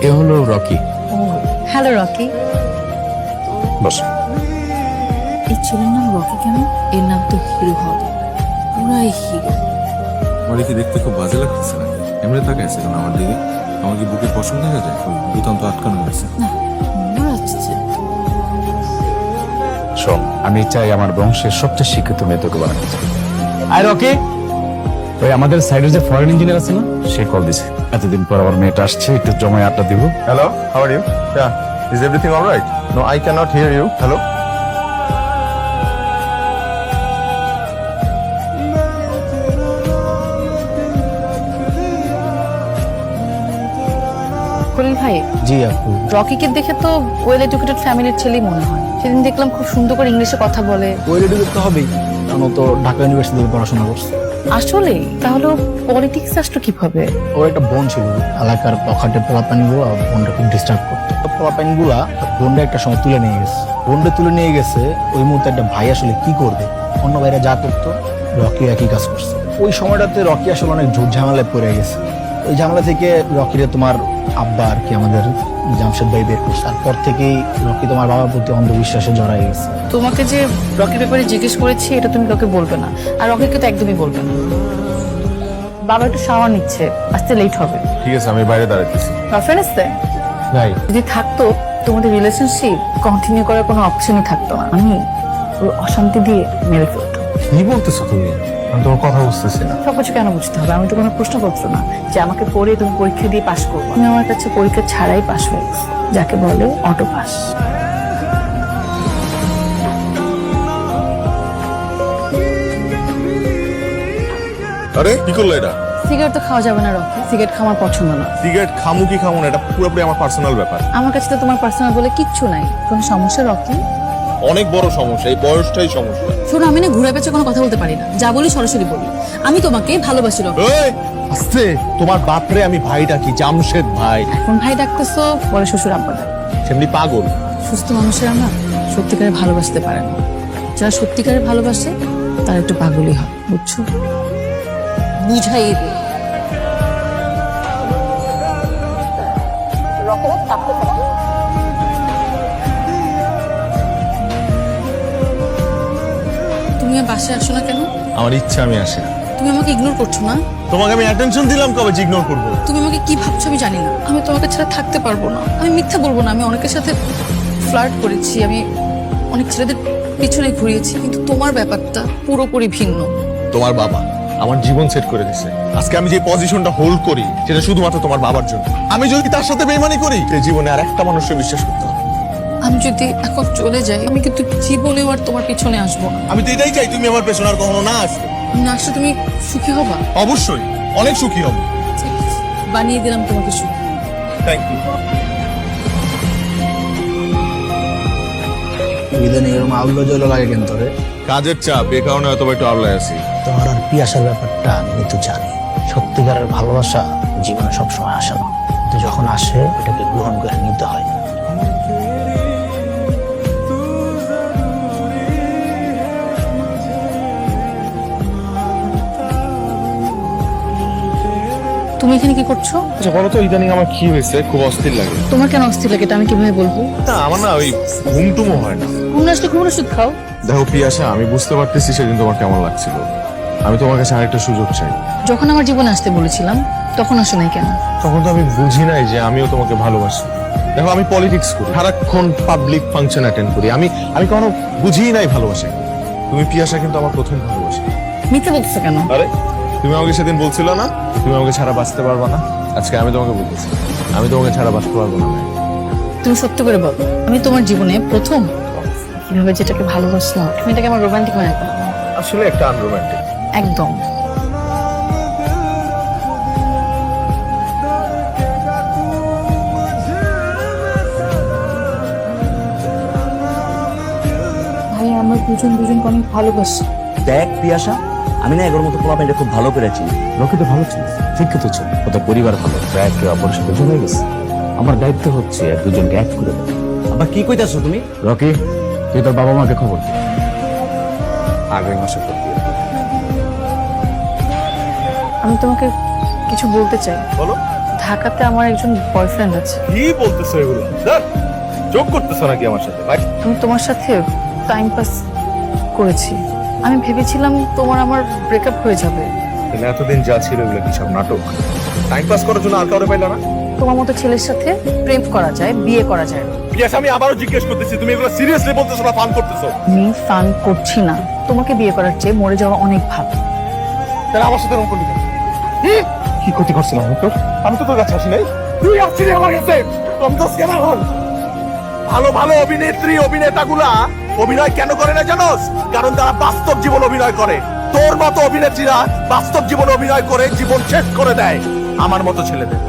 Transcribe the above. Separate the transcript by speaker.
Speaker 1: এ হলো Rocky.
Speaker 2: Hello Rocky.
Speaker 1: বস।
Speaker 2: এই ছেলের নাম রকি কেন? এর নাম তো হিরো হবে, পুরাই হিরো।
Speaker 3: আমার কি দেখতে খুব বাজে লাগতেছে না? এমনি তাকাইছে কেন আমার দিকে? আমার কি বুকে পছন্দ দেখা যায়? ওই বুতাম তো আটকানো হয়েছে।
Speaker 2: না, মনে আসছে।
Speaker 1: শোন, আমি চাই আমার বংশের সবচেয়ে শিক্ষিত মেয়ে তোকে বানাতে চাই। আর রকি, ওই আমাদের সাইডের যে ফরেন ইঞ্জিনিয়ার আছে না, সে কল দিছে। এতদিন পর আমার মেয়েটা আসছে, একটু জমায় আড্ডা দিব।
Speaker 4: Hello, how are you? Yeah, is everything all right? No, I cannot hear you. Hello?
Speaker 2: Khalil ভাই,
Speaker 5: জি আপু।
Speaker 2: রকিকে দেখে তো ওয়েল এডুকেটেড ফ্যামিলির ছেলেই মনে হয়। সেদিন দেখলাম খুব সুন্দর করে ইংলিশে কথা বলে।
Speaker 5: ওয়েল এডুকেটেড তো হবেই, কারণ ও তো ঢাকা ইউনিভার্সিটিতে পড়াশোনা করছে।
Speaker 2: আসলে তাহলে পলিটিক্স আসলো কিভাবে?
Speaker 5: ওর একটা বোন ছিল, এলাকার পখাটে পোলাপাইনগুলো বোনটা খুব ডিস্টার্ব করতো। পোলাপাইনগুলা বোনটা একটা সময় তুলে নিয়ে গেছে। বোনটা তুলে নিয়ে গেছে, ওই মুহূর্তে একটা ভাই আসলে কি করবে, অন্য ভাইরা যা করতো রকি একই কাজ করছে। ওই সময়টাতে রকি আসলে অনেক ঝুট ঝামেলায় পড়ে গেছে। ওই ঝামেলা থেকে রকিরে তোমার আব্বা আর কি আমাদের জামশেদ ভাই বের করছে। তারপর থেকেই রকি তোমার বাবার প্রতি অন্ধবিশ্বাসে জড়াই গেছে।
Speaker 2: তোমাকে যে রকির ব্যাপারে জিজ্ঞেস করেছি এটা তুমি কাউকে বলবে না, আর রকিকে তো একদমই বলবে না। বাবা একটু শাওয়ার নিচ্ছে, আসতে লেট হবে।
Speaker 4: ঠিক আছে, আমি বাইরে দাঁড়াইতেছি।
Speaker 2: গার্লফ্রেন্ড আসতে
Speaker 5: ভাই
Speaker 2: যদি থাকতো তোমাদের রিলেশনশিপ কন্টিনিউ করার কোনো অপশনই থাকতো না। আমি ওর অশান্তি দিয়ে মেরে ফেলতাম।
Speaker 4: কি বলতেছো তুমি? আমি তোমার কথা বুঝতেছি না।
Speaker 2: সবকিছু কেন বুঝতে হবে? আমি তো কোনো প্রশ্নপত্র না যে আমাকে পড়ে তুমি পরীক্ষা দিয়ে পাশ করবো। তুমি আমার কাছে পরীক্ষা ছাড়াই পাশ হয়ে গেছো, যাকে বলে অটো পাস।
Speaker 4: আরে কি করলো এটা?
Speaker 2: সিগারেট তো খাওয়া যাবে না রকি, সিগারেট খাওয়া আমার পছন্দ না।
Speaker 4: সিগারেট খামু কি খামু না, এটা পুরোপুরি আমার পার্সোনাল ব্যাপার।
Speaker 2: আমার কাছে তো তোমার পার্সোনাল বলে কিচ্ছু নাই। কোনো সমস্যা রকি?
Speaker 4: অনেক বড় সমস্যা, এই বয়সটাই সমস্যা।
Speaker 2: শোনো, আমি না ঘুরে পেঁচে কোনো কথা বলতে পারি না, যা বলি সরাসরি বলি। আমি তোমাকে ভালোবাসি রকি।
Speaker 4: এই আস্তে, তোমার বাপরে আমি ভাই ডাকি, জামশেদ ভাই।
Speaker 2: এখন ভাই ডাকতেছো, পরে শ্বশুর আব্বা ডাক।
Speaker 4: সেমনি পাগল।
Speaker 2: সুস্থ মানুষেরা না সত্যিকারে ভালোবাসতে পারে না। যারা সত্যিকারে ভালোবাসে তারা একটু পাগলই হয়, বুঝছো? বুঝাই দে। তুমি আর বাসায় আসো না কেন?
Speaker 4: আমার ইচ্ছা, আমি আসি না।
Speaker 2: তুমি আমাকে ইগনোর করছো না?
Speaker 4: তোমাকে আমি অ্যাটেনশন দিলাম কবে যে ইগনোর করবো?
Speaker 2: তুমি আমাকে কি ভাবছো আমি জানি না। আমি তোমাকে ছাড়া থাকতে পারবো না। আমি মিথ্যা বলবো না, আমি অনেকের সাথে ফ্লার্ট করেছি, আমি অনেক ছেলেদের পিছনে ঘুরিয়েছি, কিন্তু তোমার ব্যাপারটা পুরোপুরি ভিন্ন।
Speaker 4: তোমার বাবা আমার জীবন সেট করে দিছে। আজকে আমি যে পজিশনটা হোল্ড করি সেটা শুধুমাত্র তোমার বাবার জন্য। আমি যদি তার সাথে বেইমানি করি, এই জীবনে আর একটা মানুষকে বিশ্বাস করতে হবে।
Speaker 2: আমি যদি এখন চলে যাই, আমি কিন্তু জীবনেও আর তোমার পিছনে আসবো না।
Speaker 4: আমি তো এটাই চাই, তুমি আমার পেছনে আর কখনো না আসো।
Speaker 2: না আসলে তুমি সুখী হবা।
Speaker 4: অবশ্যই অনেক সুখী হব।
Speaker 2: ঠিক আছে, বানিয়ে দিলাম তোমাকে সুখী।
Speaker 4: Thank you.
Speaker 5: ইদানিং এরকম আউলো জল লাগে কেন তোরে?
Speaker 4: কাজের চাপ, এ কারণে হয়তো একটু আওলায় আছি।
Speaker 5: তোমার আর পিয়াসার ব্যাপারটা আমি তো জানি। সত্যিকারের ভালোবাসা জীবনে সবসময় আসে না, কিন্তু যখন আসে ওটাকে গ্রহণ করে নিতে হয়।
Speaker 2: তুমি এখানে কি করছো?
Speaker 4: আচ্ছা বলো তো, ইদানিং আমার কি হয়েছে? খুব অস্থির লাগে।
Speaker 2: তোমার কেন অস্থির লাগে এটা আমি কিভাবে বলবো?
Speaker 4: না আমার না ওই ঘুমটুমো হয় না।
Speaker 2: ঘুম না আসলে ঘুমের ওষুধ খাও।
Speaker 4: দেখো পিয়াসা, আমি বুঝতে পারতেছি সেদিন তোমার কেমন লাগছিল। আমি তোমার কাছে আরেকটা সুযোগ চাই।
Speaker 2: যখন আমার জীবনে আসতে বলেছিলাম তখন আসো নাই কেন?
Speaker 4: তখন তো আমি বুঝি নাই যে আমিও তোমাকে ভালোবাসি। দেখো আমি পলিটিক্স করি, সারাক্ষণ পাবলিক ফাংশন অ্যাটেন্ড করি, আমি কখনো বুঝিই নাই ভালোবাসা। তুমি পিয়াসা কিন্তু আমার প্রথম ভালোবাসা।
Speaker 2: মিথ্যা বলতেছো কেন?
Speaker 4: আরে তুমি আমাকে সেদিন বলছিল না তুমি আমাকে ছাড়া বাঁচতে পারবা না? আজকে আমি তোমাকে বলতেছি আমি তোমাকে ছাড়া বাঁচতে পারবো না।
Speaker 2: তুমি সত্য করে বলো, আমি তোমার জীবনে প্রথম কিভাবে যেটাকে ভালোবাসলাম, তুমি এটাকে আমার রোমান্টিক মনে করো।
Speaker 4: আসলে একটা আনরোমান্টিক।
Speaker 2: একদম। ভাই আমরা দুজনকে অনেক ভালোবাসি।
Speaker 6: দেখ পিয়াসা, আমি না এগুলোর মতো পোলাপাইনটা খুব ভালো করেছি।
Speaker 1: রকি তো ভালো ছিল, শিক্ষিত ছিল, ওদের পরিবার ভালো, প্রায় একে অপরের সাথে জমে গেছে। আমার দায়িত্ব হচ্ছে এক দুজনকে এক করে দেওয়া।
Speaker 6: আবার কি কইতাছো তুমি?
Speaker 1: রকি, তুই তোর বাবা মাকে খবর দে, আগামী মাসে করবি।
Speaker 2: আমি তোমাকে কিছু বলতে চাই।
Speaker 4: বলো।
Speaker 2: ঢাকাতে আমার একজন বয়ফ্রেন্ড আছে।
Speaker 4: কি বলতেছো এগুলো? যোগ করতেছো নাকি আমার সাথে? ভাই
Speaker 2: আমি তোমার সাথে টাইম পাস করেছি। আমি ভেবেছিলাম তোমার আমার ব্রেকআপ হয়ে যাবে।
Speaker 4: তাহলে এতদিন যা ছিল এগুলো কি সব নাটক? টাইম পাস করার জন্য আর কাউরে পাইলা না?
Speaker 2: তোমার মতো ছেলের সাথে প্রেম করা যায়, বিয়ে করা যায় না।
Speaker 4: ইয়েস, আমি আবারও জিজ্ঞেস করতেছি, তুমি এগুলো সিরিয়াসলি বলতেছো না ফান করতেছো?
Speaker 2: আমি ফান করছি না। তোমাকে বিয়ে করার চেয়ে মরে যাওয়া অনেক ভালো।
Speaker 4: তাহলে আমার সাথে এরকম করলি কেন? কি ক্ষতি করছিলাম আমি তোর? আমি তো তোর কাছে আসি নাই, তুই আসছিলি আমার কাছে। তুমি তো স্ক্যানার হল। ভালো ভালো অভিনেত্রী অভিনেতাগুলা অভিনয় কেন করে না জানোস? কারণ তারা বাস্তব জীবন অভিনয় করে। তোর মতো অভিনেত্রীরা বাস্তব জীবন অভিনয় করে জীবন শেষ করে দেয় আমার মতো ছেলেদের।